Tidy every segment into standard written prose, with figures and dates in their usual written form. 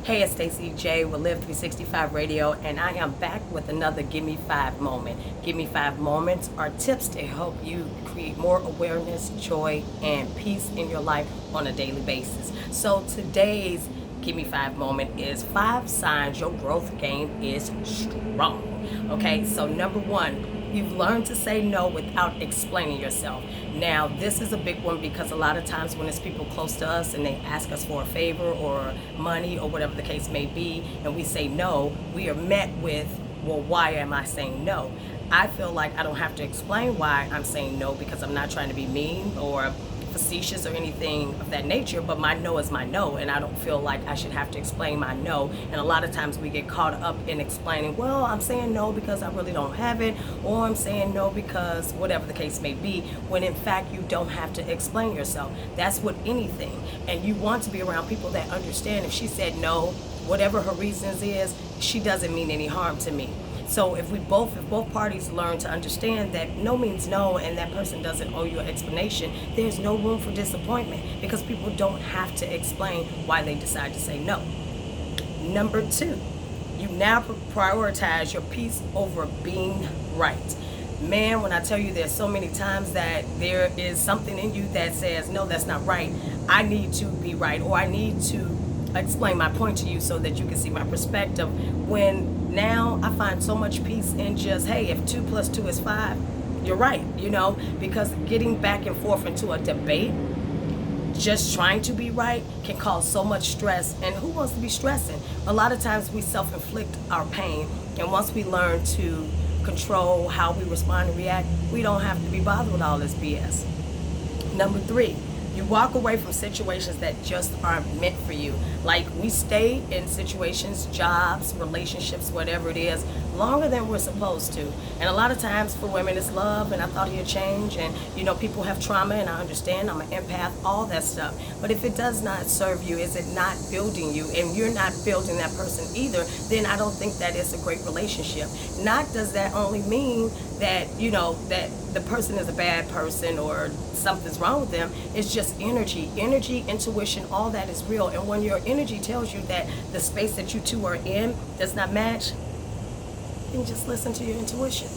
Hey, it's Stacey J with Live 365 Radio, and I am back with another Gimme 5 moment. Gimme 5 moments are tips to help you create more awareness, joy, and peace in your life on a daily basis. So today's Gimme 5 moment is 5 signs your growth game is strong. Okay, so number 1, you've learned to say no without explaining yourself. Now, this is a big one because a lot of times when it's people close to us and they ask us for a favor or money or whatever the case may be, and we say no, we are met with, well, why am I saying no? I feel like I don't have to explain why I'm saying no because I'm not trying to be mean or facetious or anything of that nature, but my no is my no, and I don't feel like I should have to explain my no. And a lot of times we get caught up in explaining, well, I'm saying no because I really don't have it, or I'm saying no because whatever the case may be, when in fact you don't have to explain yourself. That's with anything, and you want to be around people that understand if she said no, whatever her reasons is, she doesn't mean any harm to me. So if both parties learn to understand that no means no and that person doesn't owe you an explanation, there's no room for disappointment because people don't have to explain why they decide to say no. Number 2, you now prioritize your peace over being right. Man, when I tell you there's so many times that there is something in you that says, no, that's not right. I need to be right, or I need to explain my point to you so that you can see my perspective. When now I find so much peace in just, hey, if 2 + 2 is 5, you're right, because getting back and forth into a debate, just trying to be right, can cause so much stress. And who wants to be stressing? A lot of times we self-inflict our pain, and once we learn to control how we respond and react, we don't have to be bothered with all this BS. Number 3, you walk away from situations that just aren't meant for you. Like, we stay in situations, jobs, relationships, whatever it is, longer than we're supposed to. And a lot of times for women it's love, and I thought he'd change, and people have trauma, and I understand, I'm an empath, all that stuff. But if it does not serve you, is it not building you, and you're not building that person either, then I don't think that it's a great relationship. Not does that only mean that, that the person is a bad person or something's wrong with them. It's just energy, intuition, all that is real. And when your energy tells you that the space that you two are in does not match, then just listen to your intuition.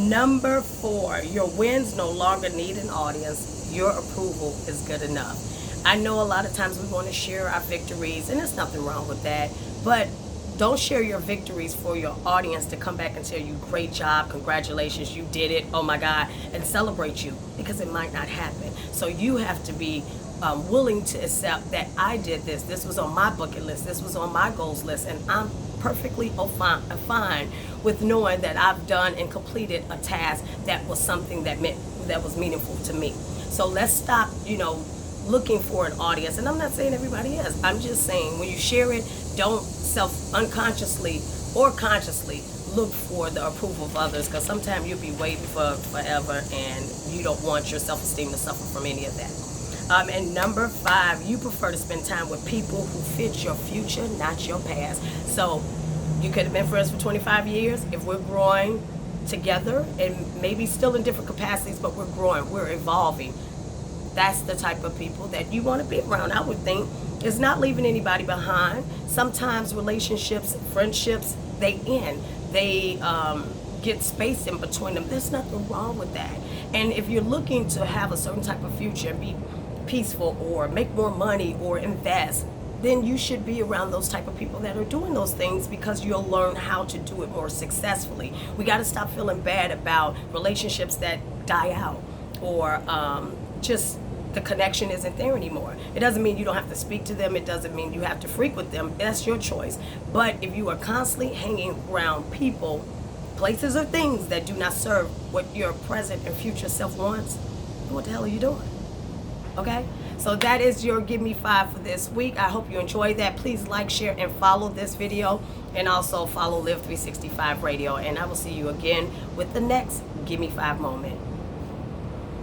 Number 4, your wins no longer need an audience. Your approval is good enough. I know a lot of times we want to share our victories, and there's nothing wrong with that, but don't share your victories for your audience to come back and tell you, great job, congratulations, you did it, oh my God, and celebrate you, because it might not happen. So you have to be willing to accept that I did this. This was on my bucket list. This was on my goals list, and I'm perfectly fine with knowing that I've done and completed a task that was something that was meaningful to me. So let's stop, looking for an audience. And I'm not saying everybody is. I'm just saying when you share it, don't unconsciously or consciously look for the approval of others, because sometimes you'll be waiting for forever and you don't want your self-esteem to suffer from any of that. And number 5, you prefer to spend time with people who fit your future, not your past. So you could have been friends for 25 years. If we're growing together and maybe still in different capacities, but we're growing, we're evolving, that's the type of people that you want to be around, I would think. It's not leaving anybody behind. Sometimes relationships, friendships, they end. They get space in between them. There's nothing wrong with that. And if you're looking to have a certain type of future and be peaceful or make more money or invest, then you should be around those type of people that are doing those things, because you'll learn how to do it more successfully. We got to stop feeling bad about relationships that die out, or just the connection isn't there anymore. It doesn't mean you don't have to speak to them. It doesn't mean you have to frequent them. That's your choice. But if you are constantly hanging around people, places, or things that do not serve what your present and future self wants, what the hell are you doing? Okay? So that is your Give Me 5 for this week. I hope you enjoyed that. Please like, share, and follow this video. And also follow Live 365 Radio. And I will see you again with the next Give Me 5 moment.